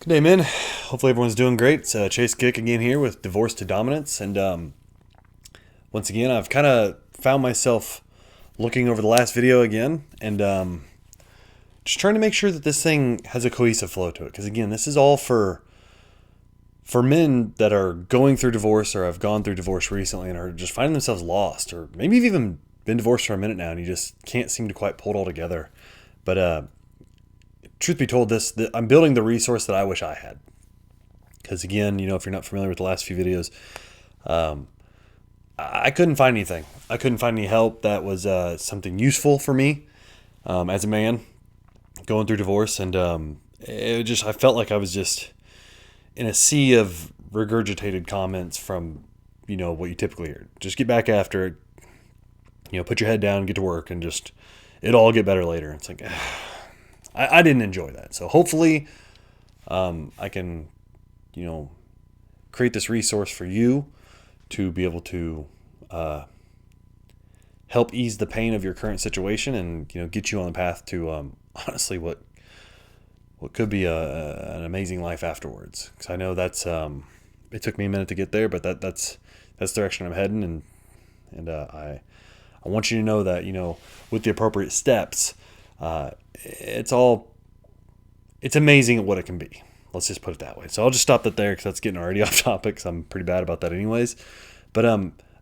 Good day, man. Hopefully everyone's doing great. It's Chase Kick again here with Divorce to Dominance. And once again, I've kind of found myself looking over the last video again and just trying to make sure that this thing has a cohesive flow to it. Because again, this is all for men that are going through divorce or have gone through divorce recently and are just finding themselves lost. Or maybe you've even been divorced for a minute now and you just can't seem to quite pull it all together. But truth be told, I'm building the resource that I wish I had. Because again, if you're not familiar with the last few videos, I couldn't find anything. I couldn't find any help that was something useful for me as a man going through divorce. And I felt like I was just in a sea of regurgitated comments from, what you typically hear. Just get back after it, put your head down, get to work, and just, it'll all get better later. It's like, I didn't enjoy that. So hopefully I can, create this resource for you to be able to help ease the pain of your current situation and, get you on the path to honestly what could be an amazing life afterwards. Because I know that's it took me a minute to get there, but that's the direction I'm heading. And I want you to know that, with the appropriate steps, it's amazing at what it can be. Let's just put it that way. So I'll just stop that there because that's getting already off topic. So I'm pretty bad about that anyways. But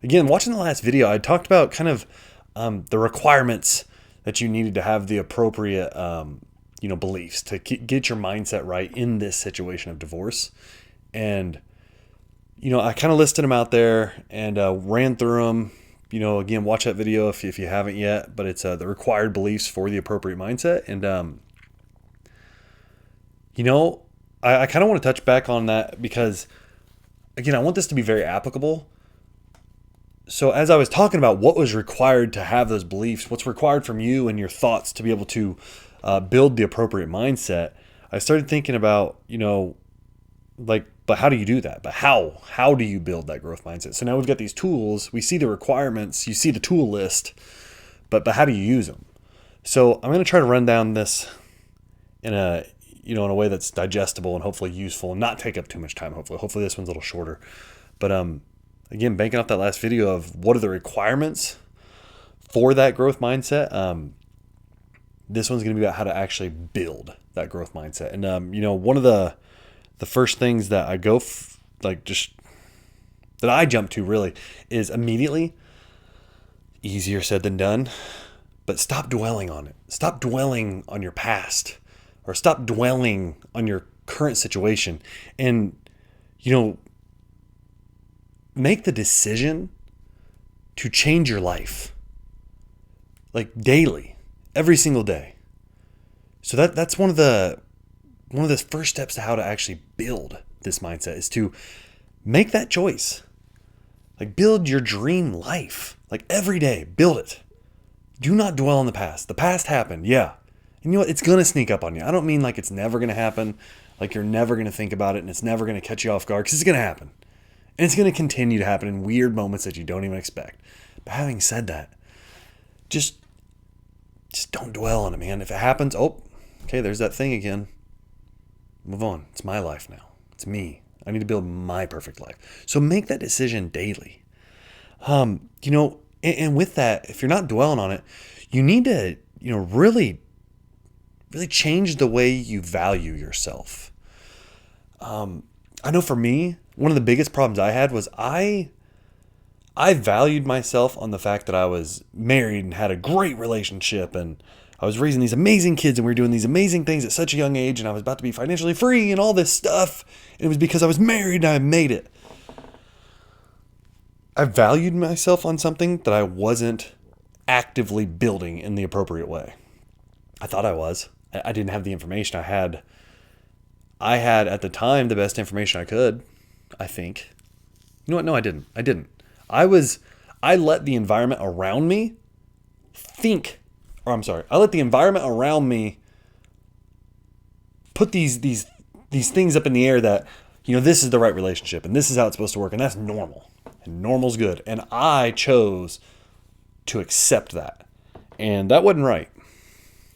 again, watching the last video, I talked about kind of the requirements that you needed to have the appropriate beliefs to get your mindset right in this situation of divorce. And I kind of listed them out there and ran through them. Again, watch that video if you haven't yet. But it's the required beliefs for the appropriate mindset. And I kind of want to touch back on that because, again, I want this to be very applicable. So as I was talking about what was required to have those beliefs, what's required from you and your thoughts to be able to build the appropriate mindset, I started thinking about, but how do you do that? But how do you build that growth mindset? So now we've got these tools. We see the requirements. You see the tool list. But how do you use them? So I'm going to try to run down this in a way that's digestible and hopefully useful and not take up too much time. Hopefully this one's a little shorter. But again, banking off that last video of what are the requirements for that growth mindset. This one's going to be about how to actually build that growth mindset. And one of the first things that I go that I jump to really is immediately. Easier said than done, but stop dwelling on it. Stop dwelling on your past. Or stop dwelling on your current situation and, make the decision to change your life. Like daily, every single day. So that's one of the first steps to how to actually build this mindset is to make that choice. Like build your dream life. Like every day, build it. Do not dwell on the past. The past happened, yeah. And you know what? It's going to sneak up on you. I don't mean like it's never going to happen, like you're never going to think about it and it's never going to catch you off guard, because it's going to happen. And it's going to continue to happen in weird moments that you don't even expect. But having said that, just don't dwell on it, man. If it happens, okay, there's that thing again. Move on. It's my life now. It's me. I need to build my perfect life. So make that decision daily. And with that, if you're not dwelling on it, you need to, really change the way you value yourself. I know for me, one of the biggest problems I had was I valued myself on the fact that I was married and had a great relationship and I was raising these amazing kids and we were doing these amazing things at such a young age and I was about to be financially free and all this stuff. And it was because I was married and I made it. I valued myself on something that I wasn't actively building in the appropriate way. I thought I was. I didn't have the information. I had at the time the best information I could, I think. You know what? No, I didn't. I let the environment around me I let the environment around me put these things up in the air that, this is the right relationship and this is how it's supposed to work and that's normal. And normal's good. And I chose to accept that. And that wasn't right.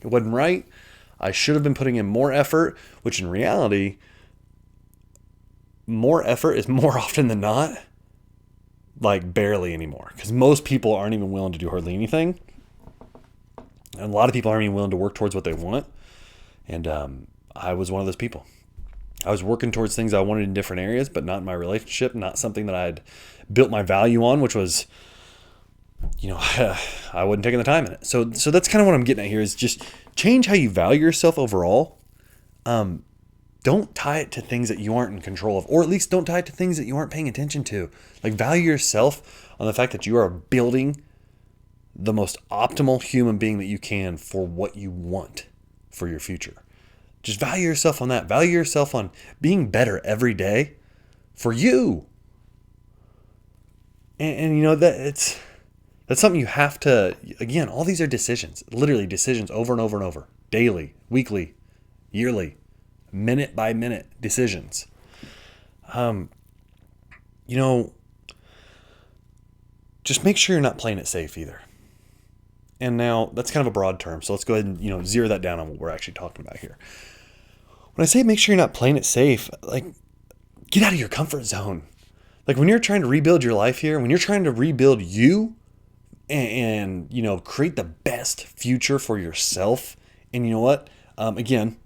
It wasn't right. I should have been putting in more effort, which in reality more effort is more often than not like barely anymore, because most people aren't even willing to do hardly anything. And a lot of people aren't even willing to work towards what they want. And I was one of those people. I was working towards things I wanted in different areas, but not in my relationship, not something that I'd built my value on, which was, I wasn't taking the time in it. So that's kind of what I'm getting at here, is just change how you value yourself overall. Don't tie it to things that you aren't in control of, or at least don't tie it to things that you aren't paying attention to. Like, value yourself on the fact that you are building the most optimal human being that you can for what you want for your future. Just value yourself on that. Value yourself on being better every day for you. And that's something you have to, again, all these are decisions, literally decisions over and over and over, daily, weekly, yearly, minute by minute decisions. Just make sure you're not playing it safe either. And now that's kind of a broad term, so let's go ahead and zero that down on what we're actually talking about here. When I say make sure you're not playing it safe, like, get out of your comfort zone. Like, when you're trying to rebuild your life here, when you're trying to rebuild you and create the best future for yourself. And you know what? Again,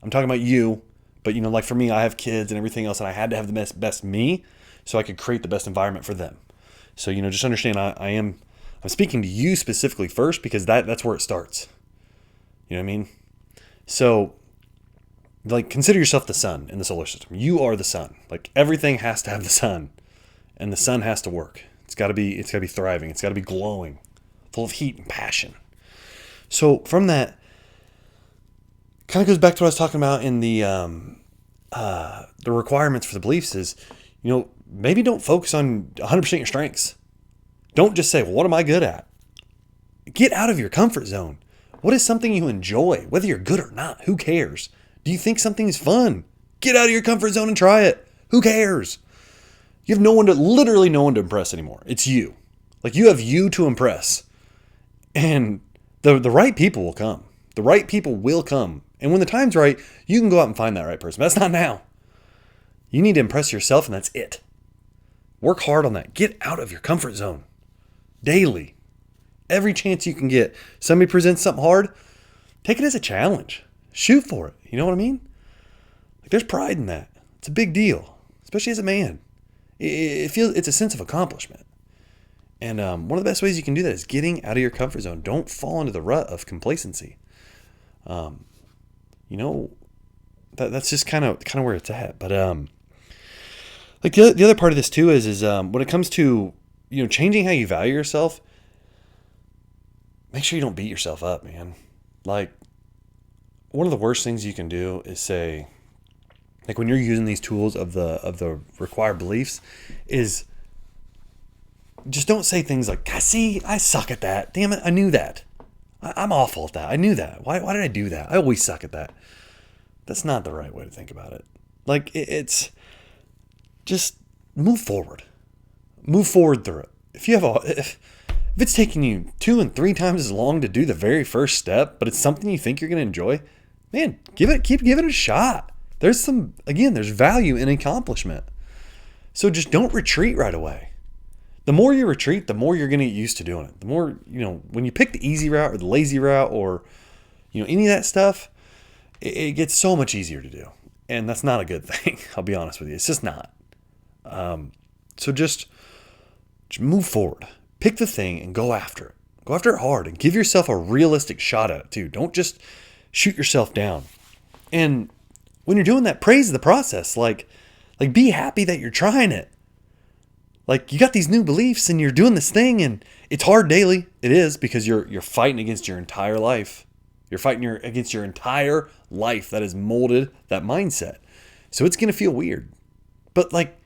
I'm talking about you, but like for me, I have kids and everything else, and I had to have the best me so I could create the best environment for them. So, just understand I'm speaking to you specifically first, because that's where it starts. You know what I mean? So, like, consider yourself the sun in the solar system. You are the sun. Like, everything has to have the sun, and the sun has to work. It's got to be thriving. It's got to be glowing, full of heat and passion. So from that, kind of goes back to what I was talking about in the requirements for the beliefs is, maybe don't focus on 100% your strengths. Don't just say, well, what am I good at? Get out of your comfort zone. What is something you enjoy? Whether you're good or not, who cares? Do you think something's fun? Get out of your comfort zone and try it. Who cares? You have literally no one to impress anymore. It's you. Like, you have you to impress. And the right people will come. The right people will come. And when the time's right, you can go out and find that right person. But that's not now. You need to impress yourself, and that's it. Work hard on that. Get out of your comfort zone. Daily. Every chance you can get. Somebody presents something hard, take it as a challenge. Shoot for it. You know what I mean? Like, there's pride in that. It's a big deal, especially as a man. It's a sense of accomplishment. And one of the best ways you can do that is getting out of your comfort zone. Don't fall into the rut of complacency. That's just kind of where it's at. But like the other part of this too is when it comes to changing how you value yourself, make sure you don't beat yourself up, man. Like, one of the worst things you can do is say, like, when you're using these tools of the required beliefs, is just don't say things like, see, I suck at that. Damn it, I knew that. I'm awful at that. I knew that. Why did I do that? I always suck at that. That's not the right way to think about it. Like, it's just move forward. Move forward through it. If it's taking you 2 and 3 times as long to do the very first step, but it's something you think you're going to enjoy, man, keep giving it a shot. There's value in accomplishment. So just don't retreat right away. The more you retreat, the more you're going to get used to doing it. The more, when you pick the easy route or the lazy route or, any of that stuff, it gets so much easier to do. And that's not a good thing. I'll be honest with you. It's just not. So just move forward. Pick the thing and go after it. Go after it hard and give yourself a realistic shot at it too. Don't just shoot yourself down. And when you're doing that, praise the process. Like be happy that you're trying it. Like, you got these new beliefs and you're doing this thing, and it's hard daily. It is, because you're fighting against your entire life. You're fighting against your entire life that has molded that mindset. So it's going to feel weird. But like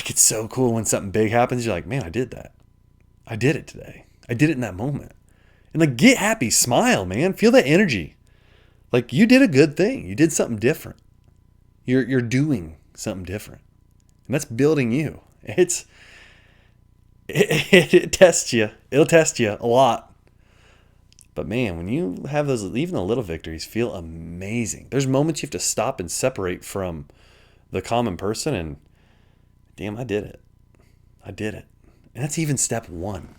it's so cool when something big happens. You're like, man, I did that. I did it today. I did it in that moment. And like, get happy, smile, man. Feel that energy. Like, you did a good thing. You did something different. You're doing something different. And that's building you. It tests you. It'll test you a lot. But man, when you have those, even the little victories feel amazing. There's moments you have to stop and separate from the common person, and damn, I did it. I did it. And that's even step one.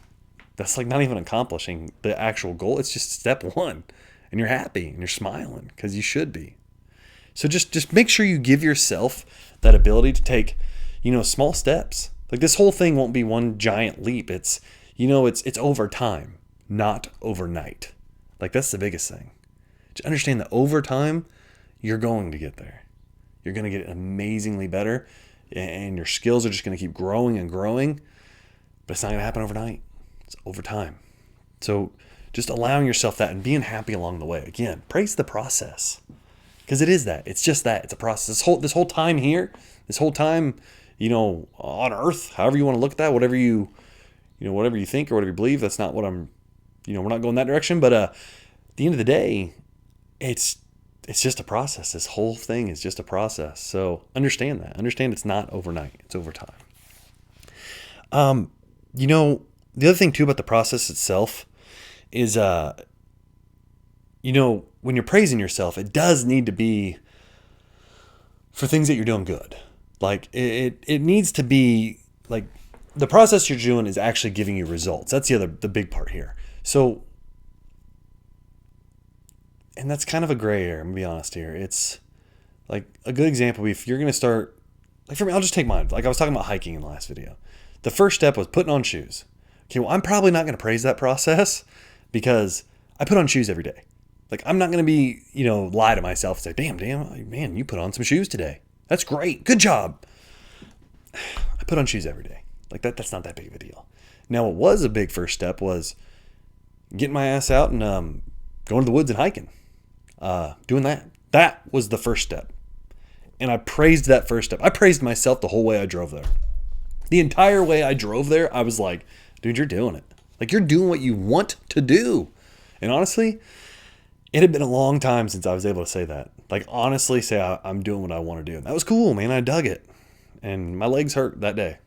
That's like not even accomplishing the actual goal. It's just step one. And you're happy and you're smiling because you should be. So just make sure you give yourself that ability to take, small steps. Like this whole thing won't be one giant leap. It's over time, not overnight. Like that's the biggest thing. Just understand that over time, you're going to get there. You're going to get amazingly better, and your skills are just going to keep growing and growing. But it's not going to happen overnight. It's over time. So just allowing yourself that and being happy along the way. Again, praise the process. Because it is that. It's just that. It's a process. This whole time here, this whole time, on earth, however you want to look at that, whatever you think or whatever you believe, that's not what I'm, we're not going that direction. But at the end of the day, it's just a process. This whole thing is just a process. So understand that. Understand it's not overnight. It's over time. The other thing too about the process itself is, when you're praising yourself, it does need to be for things that you're doing good. Like it needs to be like the process you're doing is actually giving you results. That's the big part here. So, and that's kind of a gray area. I'm gonna be honest here. It's like a good example. If you're going to start, like for me, I'll just take mine. Like I was talking about hiking in the last video. The first step was putting on shoes. Okay, well, I'm probably not going to praise that process because I put on shoes every day. Like I'm not going to be, lie to myself and say, damn, man, you put on some shoes today. That's great. Good job. I put on shoes every day. Like that's not that big of a deal. Now, what was a big first step was getting my ass out and going to the woods and hiking. Doing that. That was the first step. And I praised that first step. I praised myself the whole way I drove there. The entire way I drove there, I was like, dude, you're doing it. Like you're doing what you want to do. And honestly, it had been a long time since I was able to say that. Like honestly say I'm doing what I want to do. And that was cool, man. I dug it. And my legs hurt that day.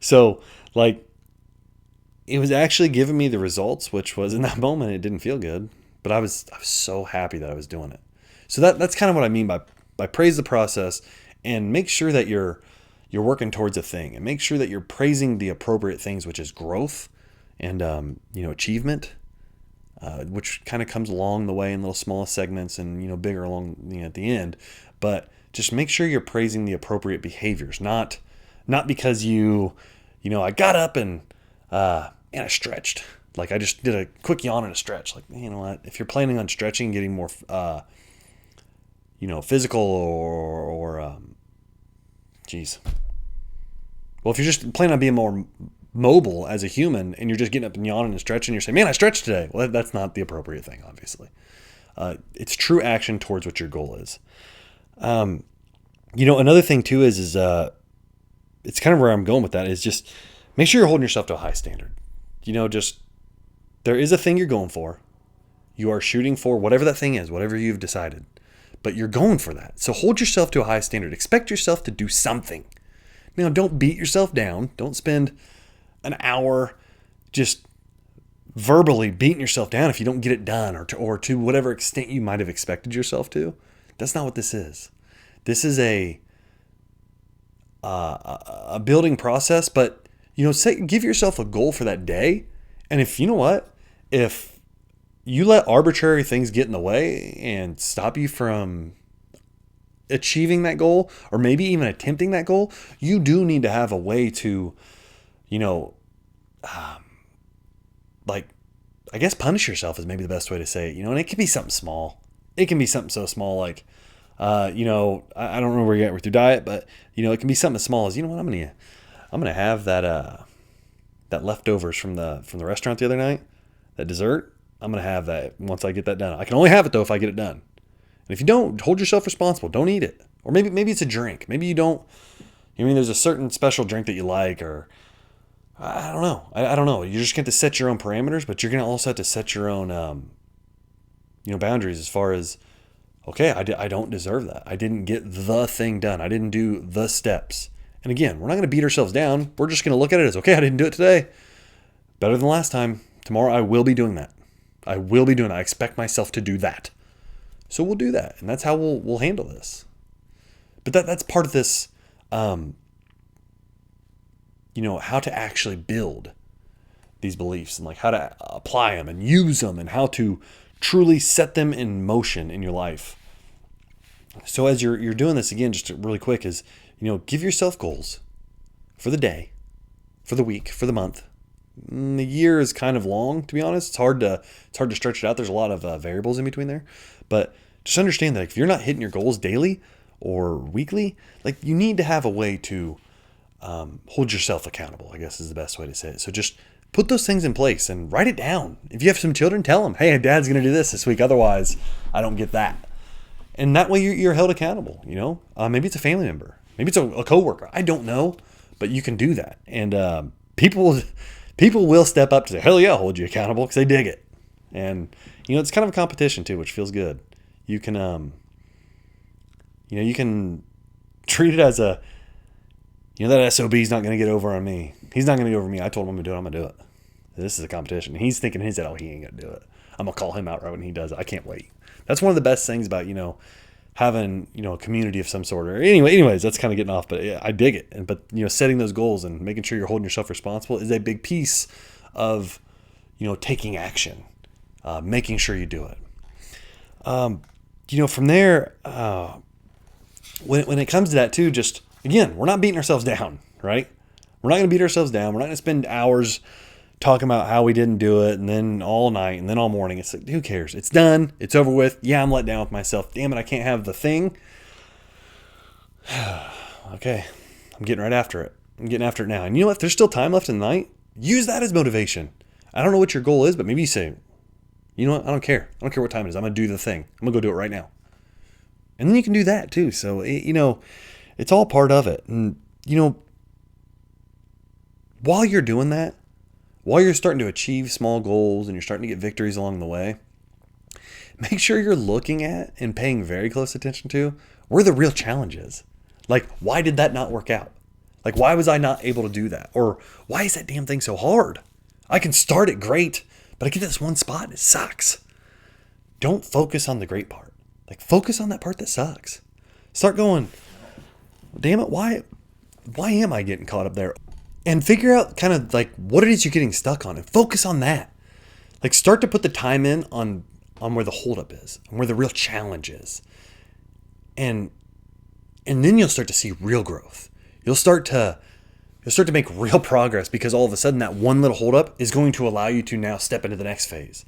So like it was actually giving me the results, which was in that moment, it didn't feel good, but I was so happy that I was doing it. So that's kind of what I mean by praise the process and make sure that you're working towards a thing and make sure that you're praising the appropriate things, which is growth and, achievement, which kind of comes along the way in little small segments and, bigger along at the end. But just make sure you're praising the appropriate behaviors, not because I got up and I stretched. Like I just did a quick yawn and a stretch. Like, you know what? If you're planning on stretching, getting more, physical or well, if you're just planning on being more mobile as a human and you're just getting up and yawning and stretching, you're saying, man, I stretched today. Well, that's not the appropriate thing, obviously. It's true action towards what your goal is. Another thing too is it's kind of where I'm going with that is just make sure you're holding yourself to a high standard. There is a thing you're going for. You are shooting for whatever that thing is, whatever you've decided, but you're going for that. So hold yourself to a high standard. Expect yourself to do something. Now, don't beat yourself down. Don't spend an hour just verbally beating yourself down if you don't get it done or to whatever extent you might have expected yourself to. That's not what this is. This is a building process, but give yourself a goal for that day. And if you let arbitrary things get in the way and stop you from achieving that goal or maybe even attempting that goal, you do need to have a way to, I guess punish yourself is maybe the best way to say it, and it can be something small. It can be something so small like, I don't know where you're at with your diet, but it can be something as small as, I'm going to have that leftovers from the restaurant the other night, that dessert. I'm going to have that once I get that done. I can only have it though if I get it done. And if you don't, hold yourself responsible. Don't eat it. Or maybe it's a drink. Maybe you don't. There's a certain special drink that you like, or I don't know. I don't know. You're just going to set your own parameters, but you're going to also have to set your own, boundaries as far as, okay, I don't deserve that. I didn't get the thing done. I didn't do the steps. And again, we're not going to beat ourselves down. We're just going to look at it as, okay, I didn't do it today. Better than last time. Tomorrow I will be doing that. I expect myself to do that. So we'll do that. And that's how we'll handle this. But that's part of this, how to actually build these beliefs and like how to apply them and use them and how to truly set them in motion in your life. So as you're doing this again, just really quick is, give yourself goals for the day, for the week, for the month. The year is kind of long, to be honest. It's hard to stretch it out. There's a lot of variables in between there, but just understand that if you're not hitting your goals daily or weekly, like you need to have a way to hold yourself accountable, I guess is the best way to say it. So just put those things in place and write it down. If you have some children, tell them, hey, Dad's going to do this week. Otherwise, I don't get that. And that way you're held accountable, Maybe it's a family member. Maybe it's a coworker. I don't know, but you can do that. And people will step up to say, hell yeah, I'll hold you accountable because they dig it. And, it's kind of a competition too, which feels good. You can, you can treat it as a, that SOB's not going to get over on me. He's not going to get over me. I told him I'm going to do it. I'm going to do it. This is a competition. He's thinking in his head, oh, he ain't going to do it. I'm going to call him out right when he does it. I can't wait. That's one of the best things about, having, a community of some sort. Or anyways, that's kind of getting off, but yeah, I dig it. But, setting those goals and making sure you're holding yourself responsible is a big piece of, taking action, making sure you do it. From there, when it comes to that too, just, again, we're not beating ourselves down, right? We're not going to beat ourselves down. We're not going to spend hours talking about how we didn't do it and then all night and then all morning. It's like, who cares? It's done. It's over with. Yeah, I'm let down with myself. Damn it, I can't have the thing. Okay, I'm getting right after it. I'm getting after it now. And you know what? There's still time left in the night. Use that as motivation. I don't know what your goal is, but maybe you say, you know what? I don't care. I don't care what time it is. I'm going to do the thing. I'm going to go do it right now. And then you can do that too. So, it's all part of it. And, while you're doing that, while you're starting to achieve small goals and you're starting to get victories along the way, make sure you're looking at and paying very close attention to where the real challenge is. Like, why did that not work out? Like, why was I not able to do that? Or why is that damn thing so hard? I can start it great, but I get to this one spot and it sucks. Don't focus on the great part. Like, focus on that part that sucks. Start going, damn it, why am I getting caught up there? And figure out kind of like what it is you're getting stuck on and focus on that. Like, start to put the time in on where the holdup is and where the real challenge is. And then you'll start to see real growth. You'll start to make real progress because all of a sudden that one little holdup is going to allow you to now step into the next phase.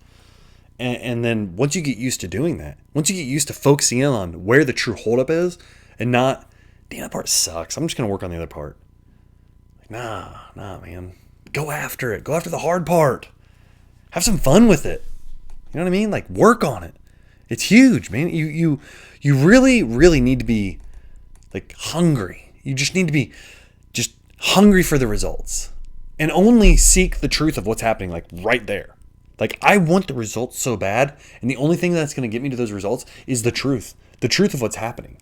And then once you get used to doing that, once you get used to focusing in on where the true holdup is and not, damn, that part sucks, I'm just going to work on the other part. Like, nah, man. Go after it. Go after the hard part. Have some fun with it. You know what I mean? Like, work on it. It's huge, man. You really, really need to be like hungry. You just need to be just hungry for the results and only seek the truth of what's happening, like right there. Like, I want the results so bad, and the only thing that's going to get me to those results is the truth of what's happening,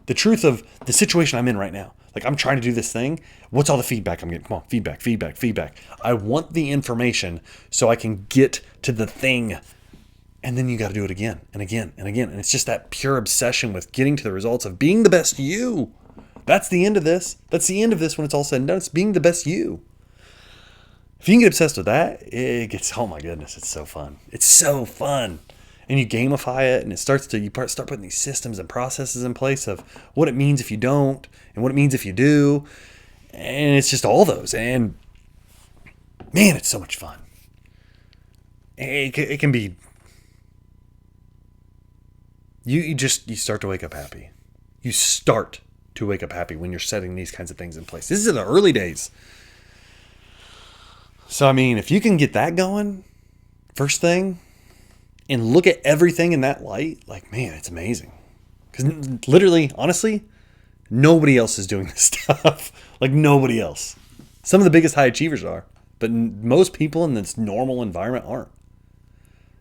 the truth of the situation I'm in right now. Like, I'm trying to do this thing. What's all the feedback I'm getting? Come on, feedback. I want the information so I can get to the thing. And then you got to do it again and again and again. And it's just that pure obsession with getting to the results of being the best you. That's the end of this. That's the end of this when it's all said and done. It's being the best you. If you can get obsessed with that, it gets, oh my goodness, it's so fun. It's so fun. And you gamify it, and you start putting these systems and processes in place of what it means if you don't and what it means if you do. And it's just all those. And man, it's so much fun. It can be, you start to wake up happy. You start to wake up happy when you're setting these kinds of things in place. This is in the early days. So, I mean, if you can get that going first thing and look at everything in that light, like, man, it's amazing. Because literally, honestly, nobody else is doing this stuff. Like, nobody else. Some of the biggest high achievers are, but most people in this normal environment aren't.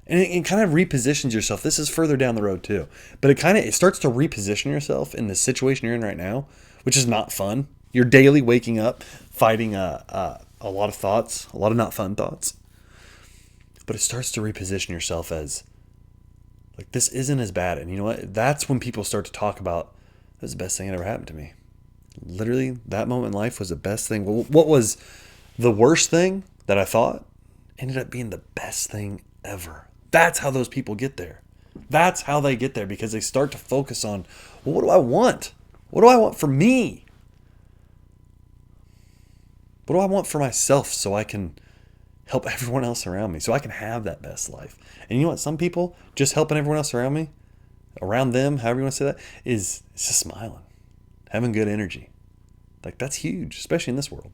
And it kind of repositions yourself. This is further down the road too. But it starts to reposition yourself in the situation you're in right now, which is not fun. You're daily waking up, fighting a lot of thoughts, a lot of not fun thoughts. But it starts to reposition yourself as, like, this isn't as bad. And you know what? That's when people start to talk about It was the best thing that ever happened to me. Literally, that moment in life was the best thing. What was the worst thing that I thought ended up being the best thing ever. That's how those people get there. That's how they get there, because they start to focus on, well, what do I want? What do I want for me? What do I want for myself so I can help everyone else around me, so I can have that best life? And you know what? Some people, just helping everyone else around me, around them, however you want to say that, is just smiling, having good energy. Like, that's huge, especially in this world.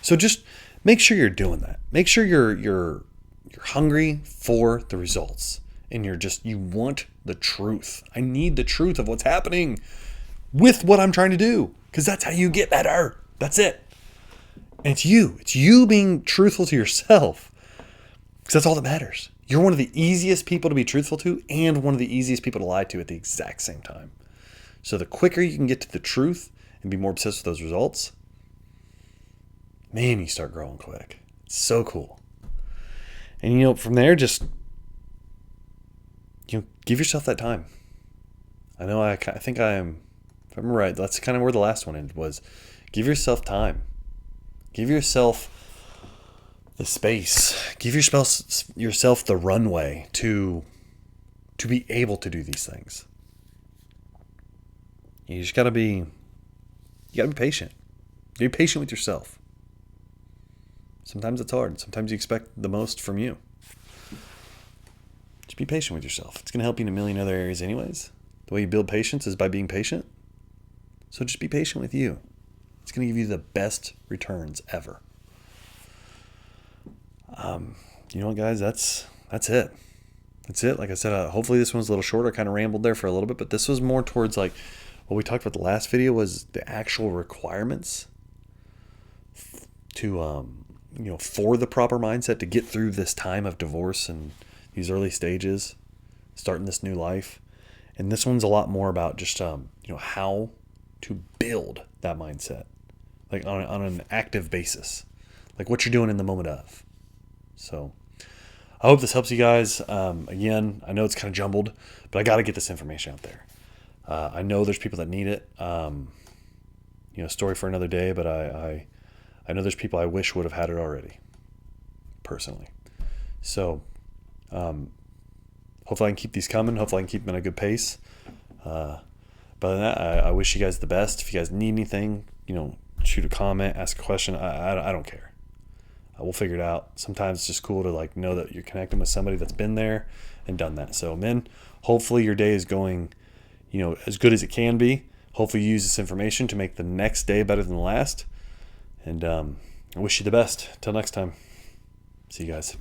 So just make sure you're doing that. Make sure you're hungry for the results, and you want the truth. I need the truth of what's happening with what I'm trying to do, because that's how you get better. That's it. And it's you being truthful to yourself, because that's all that matters. You're one of the easiest people to be truthful to, and one of the easiest people to lie to at the exact same time. So the quicker you can get to the truth and be more obsessed with those results, man, you start growing quick. It's so cool. And from there, just give yourself that time. I know I think I am, if I'm right, that's kind of where the last one ended, was give yourself time. Give yourself the space. Give yourself the runway to be able to do these things. You just gotta be patient. Be patient with yourself. Sometimes it's hard. Sometimes you expect the most from you. Just be patient with yourself. It's going to help you in a million other areas anyways. The way you build patience is by being patient. So just be patient with you. It's going to give you the best returns ever. You know what, guys? That's it. That's it. Like I said, hopefully this one's a little shorter. I kind of rambled there for a little bit, but this was more towards like what we talked about the last video was the actual requirements to for the proper mindset to get through this time of divorce and these early stages, starting this new life. And this one's a lot more about just how to build that mindset, like on an active basis, like what you're doing in the moment of. So I hope this helps you guys. Again, I know it's kind of jumbled, but I got to get this information out there. I know there's people that need it. Story for another day, but I know there's people I wish would have had it already, personally. So hopefully I can keep these coming. Hopefully I can keep them at a good pace. But other than that, I wish you guys the best. If you guys need anything, shoot a comment, ask a question. I don't care. We'll figure it out. Sometimes it's just cool to know that you're connecting with somebody that's been there and done that. So, men, hopefully your day is going, as good as it can be. Hopefully you use this information to make the next day better than the last. And I wish you the best. Till next time. See you guys.